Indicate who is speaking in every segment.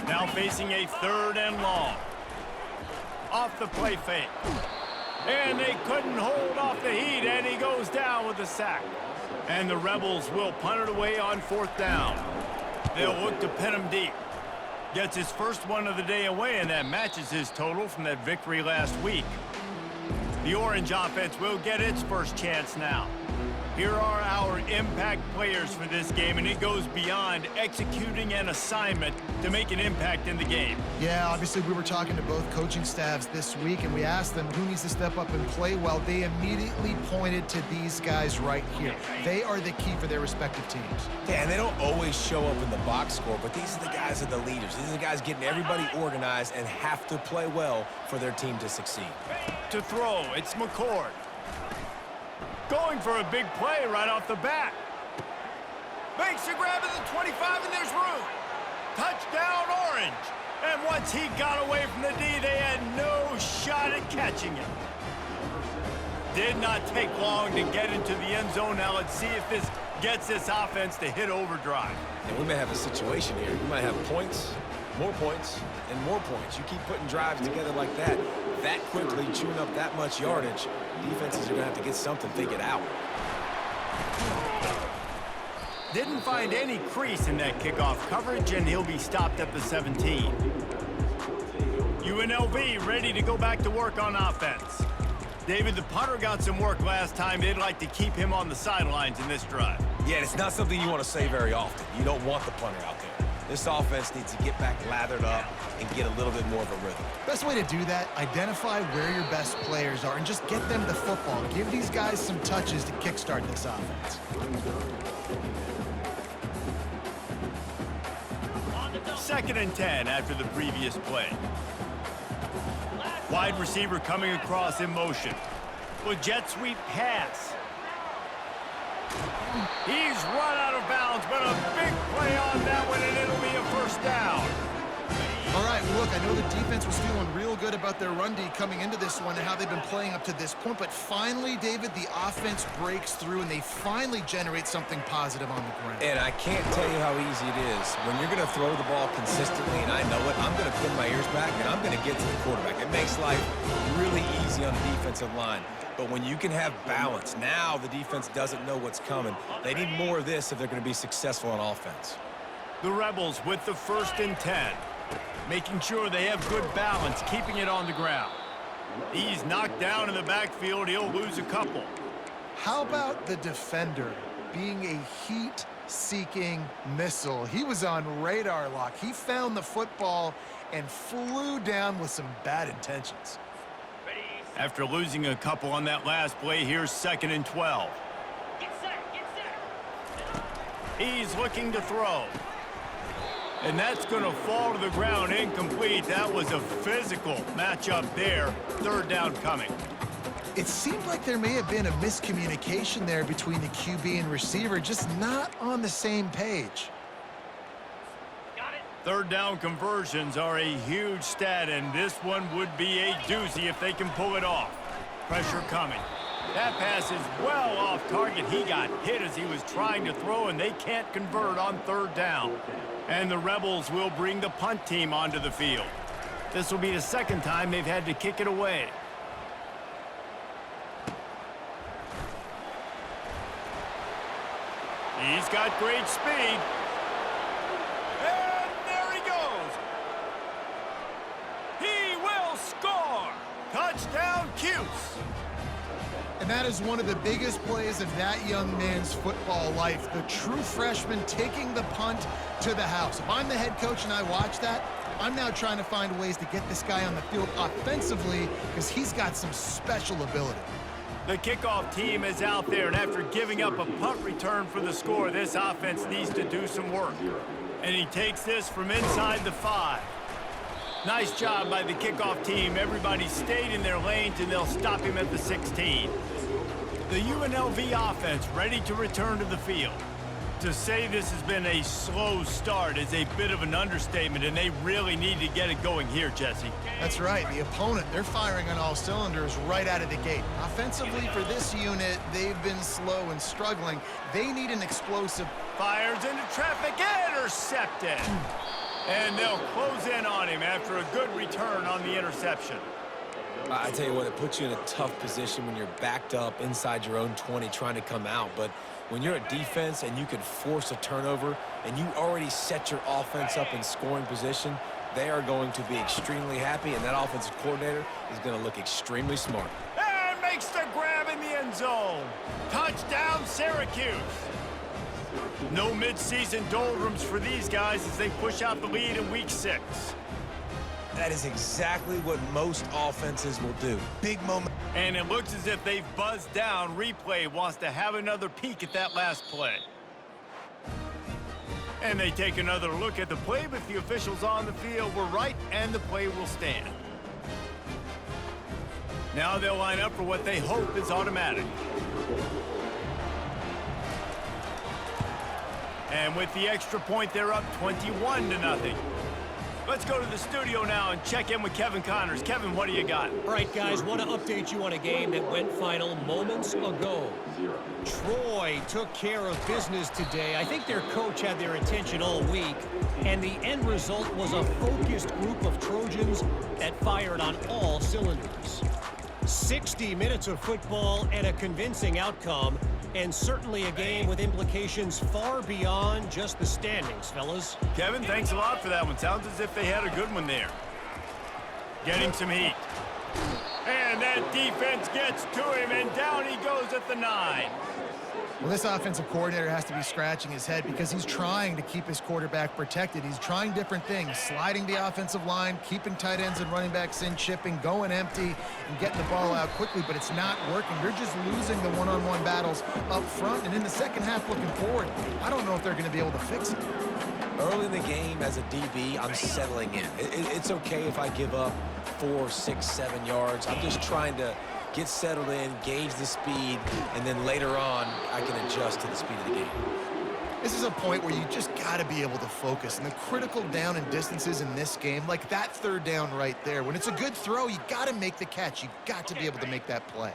Speaker 1: Now facing a 3rd and long. Off the play fake. And they couldn't hold off the heat, and he goes down with a sack. And the Rebels will punt it away on 4th down. They'll look to pin him deep. Gets his first one of the day away, and that matches his total from that victory last week. The Orange offense will get its first chance now. Here are our impact players for this game, and it goes beyond executing an assignment to make an impact in the game.
Speaker 2: Yeah, obviously we were talking to both coaching staffs this week, and we asked them who needs to step up and play well. They immediately pointed to these guys right here. They are the key for their respective teams.
Speaker 3: Yeah, and they don't always show up in the box score, but these are the guys that are the leaders. These are the guys getting everybody organized and have to play well for their team to succeed.
Speaker 1: To throw, it's McCord. Going for a big play right off the bat. Makes a grab at the 25, and there's room. Touchdown, Orange. And once he got away from the D, they had no shot at catching him. Did not take long to get into the end zone. Now let's see if this gets this offense to hit overdrive.
Speaker 3: And we may have a situation here. You might have points, and more points. You keep putting drives together like that quickly, chewing up that much yardage, defenses are going to have to get something figured out.
Speaker 1: Didn't find any crease in that kickoff coverage, and he'll be stopped at the 17. UNLV ready to go back to work on offense. David, the punter got some work last time. They'd like to keep him on the sidelines in this drive.
Speaker 3: Yeah, it's not something you want to say very often. You don't want the punter out there. This offense needs to get back lathered up and get a little bit more of a rhythm.
Speaker 2: Best way to do that, identify where your best players are and just get them the football. Give these guys some touches to kickstart this offense.
Speaker 1: 2nd and 10 after the previous play. Wide receiver coming across in motion. With jet sweep pass. He's run out of bounds, but a big play on that one, and it'll be a 1st down.
Speaker 2: All right, look, I know the defense was feeling real good about their run D coming into this one and how they've been playing up to this point, but finally, David, the offense breaks through and they finally generate something positive on the ground.
Speaker 3: And I can't tell you how easy it is. When you're going to throw the ball consistently, and I know it, I'm going to pin my ears back and I'm going to get to the quarterback. It makes life really easy on the defensive line. But when you can have balance, now the defense doesn't know what's coming. They need more of this if they're going to be successful on offense.
Speaker 1: The Rebels with the 1st and 10. Making sure they have good balance, keeping it on the ground. He's knocked down in the backfield. He'll lose a couple.
Speaker 2: How about the defender being a heat-seeking missile? He was on radar lock. He found the football and flew down with some bad intentions.
Speaker 1: After losing a couple on that last play, here's 2nd and 12. He's looking to throw. And that's going to fall to the ground incomplete. That was a physical matchup there. 3rd down coming.
Speaker 2: It seemed like there may have been a miscommunication there between the QB and receiver, just not on the same page.
Speaker 1: 3rd down conversions are a huge stat, and this one would be a doozy if they can pull it off. Pressure coming. That pass is well off target. He got hit as he was trying to throw, and they can't convert on 3rd down. And the Rebels will bring the punt team onto the field. This will be the 2nd time they've had to kick it away. He's got great speed. And there he goes. He will score. Touchdown, Cuse.
Speaker 2: And that is one of the biggest plays of that young man's football life. The true freshman taking the punt to the house. If I'm the head coach and I watch that, I'm now trying to find ways to get this guy on the field offensively because he's got some special ability.
Speaker 1: The kickoff team is out there, and after giving up a punt return for the score, this offense needs to do some work. And he takes this from inside the 5. Nice job by the kickoff team. Everybody stayed in their lanes, and they'll stop him at the 16. The UNLV offense ready to return to the field. To say this has been a slow start is a bit of an understatement, and they really need to get it going here, Jesse.
Speaker 2: That's right. The opponent, they're firing on all cylinders right out of the gate. Offensively for this unit, they've been slow and struggling. They need an explosive.
Speaker 1: Fires into traffic, intercepted. And they'll close in on him after a good return on the interception.
Speaker 3: I tell you what, it puts you in a tough position when you're backed up inside your own 20 trying to come out. But when you're a defense and you can force a turnover and you already set your offense up in scoring position, they are going to be extremely happy, and that offensive coordinator is going to look extremely smart.
Speaker 1: And makes the grab in the end zone. Touchdown, Syracuse. No midseason doldrums for these guys as they push out the lead in Week 6.
Speaker 3: That is exactly what most offenses will do. Big moment.
Speaker 1: And it looks as if they've buzzed down. Replay wants to have another peek at that last play. And they take another look at the play, but the officials on the field were right, and the play will stand. Now they'll line up for what they hope is automatic. And with the extra point, they're up 21-0. Let's go to the studio now and check in with Kevin Connors. Kevin, what do you got?
Speaker 4: All right, guys, want to update you on a game that went final moments ago. Troy took care of business today. I think their coach had their attention all week, and the end result was a focused group of Trojans that fired on all cylinders. 60 minutes of football and a convincing outcome, and certainly a game with implications far beyond just the standings, fellas.
Speaker 1: Kevin, thanks a lot for that one. Sounds as if they had a good one there. Getting some heat. And that defense gets to him, and down he goes at the 9.
Speaker 2: Well, this offensive coordinator has to be scratching his head because he's trying to keep his quarterback protected. He's trying different things, sliding the offensive line, keeping tight ends and running backs in, chipping, going empty, and getting the ball out quickly, but it's not working. They're just losing the one-on-one battles up front, and in the second half looking forward, I don't know if they're going to be able to fix it.
Speaker 3: Early in the game as a DB, I'm settling in. It's okay if I give up 4, 6, 7 yards. I'm just trying to get settled in, gauge the speed, and then later on, I can adjust to the speed of the game.
Speaker 2: This is a point where you just got to be able to focus. And the critical down and distances in this game, like that third down right there, when it's a good throw, you got to make the catch. You got to be able to make that play.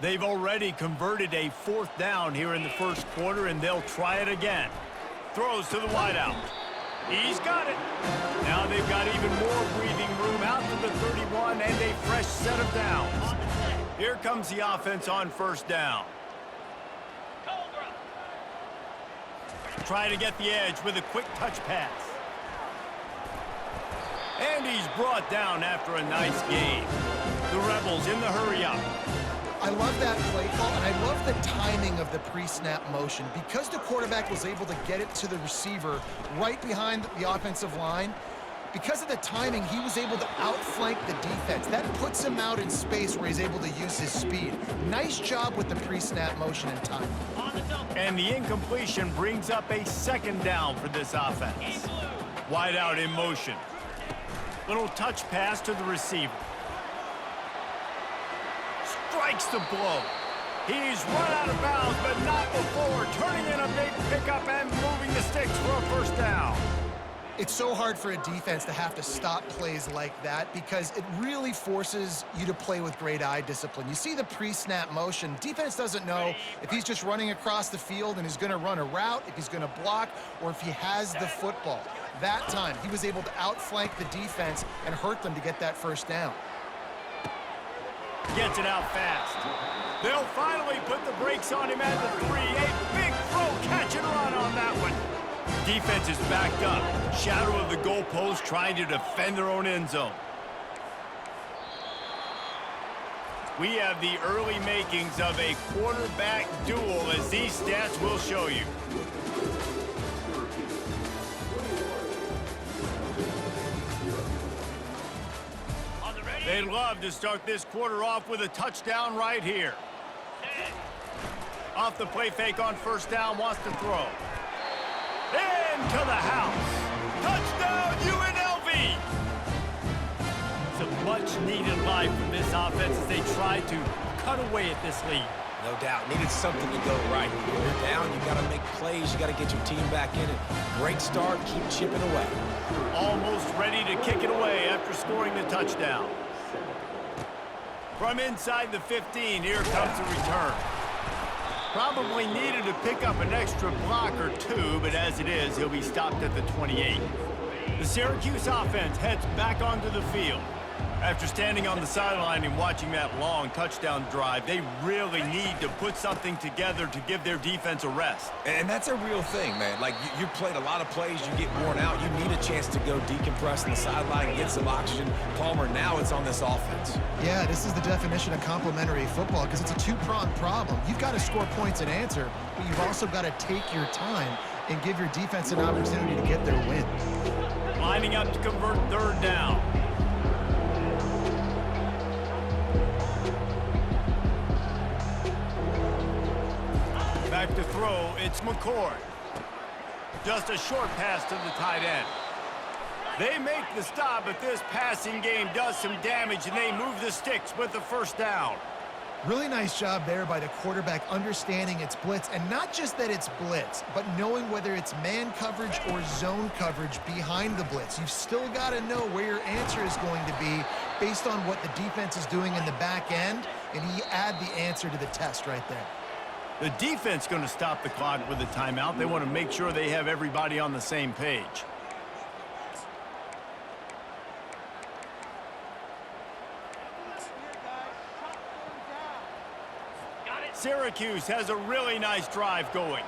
Speaker 1: They've already converted a 4th down here in the first quarter, and they'll try it again. Throws to the wideout. He's got it. Now they've got even more breathing room out to the 31 and a fresh set of downs. Here comes the offense on first down. Trying to get the edge with a quick touch pass. And he's brought down after a nice gain. The Rebels in the hurry up.
Speaker 2: I love that play call, and I love the timing of the pre-snap motion. Because the quarterback was able to get it to the receiver right behind the offensive line, because of the timing, he was able to outflank the defense. That puts him out in space where he's able to use his speed. Nice job with the pre-snap motion and timing.
Speaker 1: And the incompletion brings up a 2nd down for this offense. Wide out in motion. Little touch pass to the receiver. Strikes the blow. He's run out of bounds, but not before turning in a big pickup and moving the sticks for a first down.
Speaker 2: It's so hard for a defense to have to stop plays like that because it really forces you to play with great eye discipline. You see the pre-snap motion. Defense doesn't know if he's just running across the field and is going to run a route, if he's going to block, or if he has the football. That time, he was able to outflank the defense and hurt them to get that first down.
Speaker 1: Gets it out fast. They'll finally put the brakes on him at the 3. A big throw, catch and run on that one. Defense is backed up. Shadow of the goalpost trying to defend their own end zone. We have the early makings of a quarterback duel as these stats will show you. They'd love to start this quarter off with a touchdown right here. Off the play fake on first down, wants to throw. Into the house. Touchdown, UNLV! It's a much-needed life for this offense as they try to cut away at this lead.
Speaker 3: No doubt. Needed something to go right. When you're down, you got to make plays. You got to get your team back in it. Great start. Keep chipping away.
Speaker 1: Almost ready to kick it away after scoring the touchdown. From inside the 15, here comes the return. Probably needed to pick up an extra block or two, but as it is, he'll be stopped at the 28. The Syracuse offense heads back onto the field. After standing on the sideline and watching that long touchdown drive, they really need to put something together to give their defense a rest.
Speaker 3: And that's a real thing, man. Like, you played a lot of plays, you get worn out, you need a chance to go decompress on the sideline, get some oxygen. Palmer, now it's on this offense.
Speaker 2: Yeah, this is the definition of complementary football because it's a two-pronged problem. You've got to score points and answer, but you've also got to take your time and give your defense an opportunity to get their win.
Speaker 1: Lining up to convert third down. Back to throw, it's McCord. Just a short pass to the tight end. They make the stop, but this passing game does some damage, and they move the sticks with the first down.
Speaker 2: Really nice job there by the quarterback understanding it's blitz, and not just that it's blitz, but knowing whether it's man coverage or zone coverage behind the blitz. You've still got to know where your answer is going to be based on what the defense is doing in the back end, and you add the answer to the test right there.
Speaker 1: The defense going to stop the clock with a timeout. They want to make sure they have everybody on the same page. Syracuse has a really nice drive going.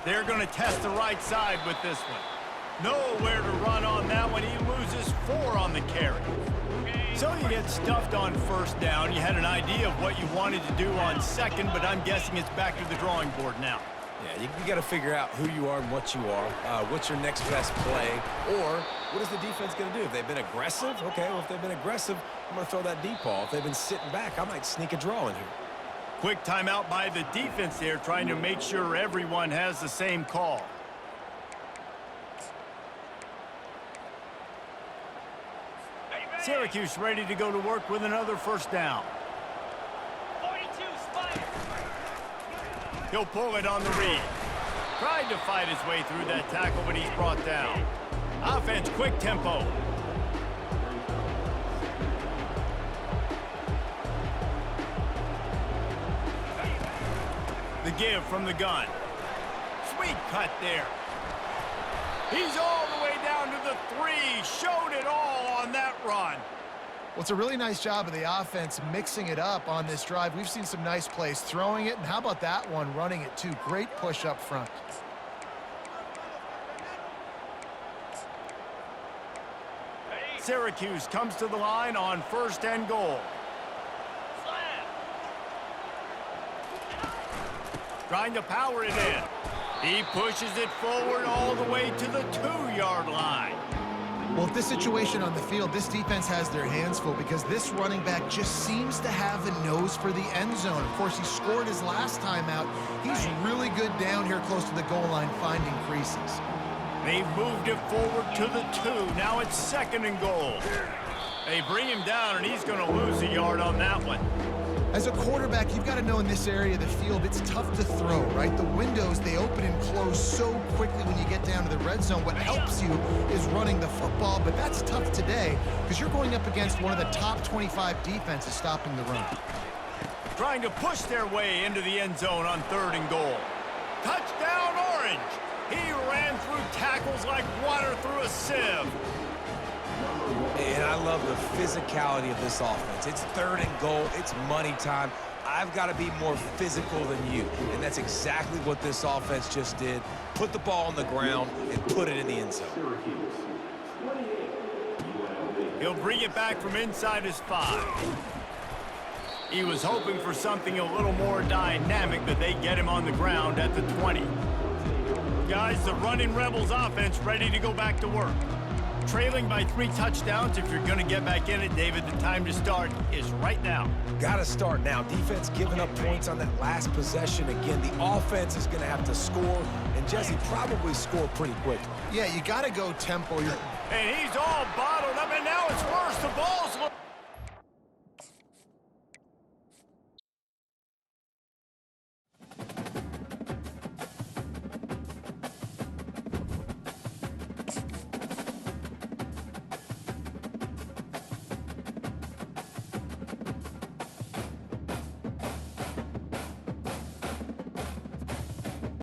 Speaker 1: They're going to test the right side with this one. Nowhere to run on that one. He loses 4 on the carry. So you get stuffed on first down. You had an idea of what you wanted to do on second, but I'm guessing it's back to the drawing board now.
Speaker 3: Yeah, you got to figure out who you are and what you are. What's your next best play? Or what is the defense going to do? If they've been aggressive, okay, well, if they've been aggressive, I'm going to throw that deep ball. If they've been sitting back, I might sneak a draw in here.
Speaker 1: Quick timeout by the defense there, trying to make sure everyone has the same call. Syracuse ready to go to work with another first down.
Speaker 5: 42 Spider.
Speaker 1: He'll pull it on the read. Tried to fight his way through that tackle, but he's brought down. Offense, quick tempo. The give from the gun. Sweet cut there. He's all the way down to the 3. Showed it all on that run.
Speaker 2: Well, it's a really nice job of the offense mixing it up on this drive. We've seen some nice plays throwing it, and how about that one running it too? Great push up front.
Speaker 1: Syracuse comes to the line on 1st and goal. Trying to power it in. He pushes it forward all the way to the 2-yard line.
Speaker 2: Well, with this situation on the field, this defense has their hands full because this running back just seems to have a nose for the end zone. Of course, he scored his last time out. He's really good down here close to the goal line finding creases.
Speaker 1: They've moved it forward to the 2. Now it's 2nd and goal. They bring him down, and he's going to lose a yard on that one.
Speaker 2: As a quarterback, you've got to know in this area of the field, it's tough to throw, right? The windows, they open and close so quickly when you get down to the red zone. What helps you is running the football, but that's tough today because you're going up against one of the top 25 defenses stopping the run.
Speaker 1: Trying to push their way into the end zone on 3rd and goal. Touchdown, Orange! He ran through tackles like water through a sieve.
Speaker 3: And I love the physicality of this offense. It's 3rd and goal. It's money time. I've got to be more physical than you. And that's exactly what this offense just did. Put the ball on the ground and put it in the end zone.
Speaker 1: He'll bring it back from inside his 5. He was hoping for something a little more dynamic, but they get him on the ground at the 20. Guys, the running Rebels offense ready to go back to work. Trailing by 3 touchdowns. If you're going to get back in it, David, the time to start is right now.
Speaker 3: Got to start now. Defense giving up points on that last possession. Again, the offense is going to have to score, and Jesse probably score pretty quickly.
Speaker 2: Yeah, you got to go tempo.
Speaker 1: And he's all bottled up, and now it's worse. The ball's loose.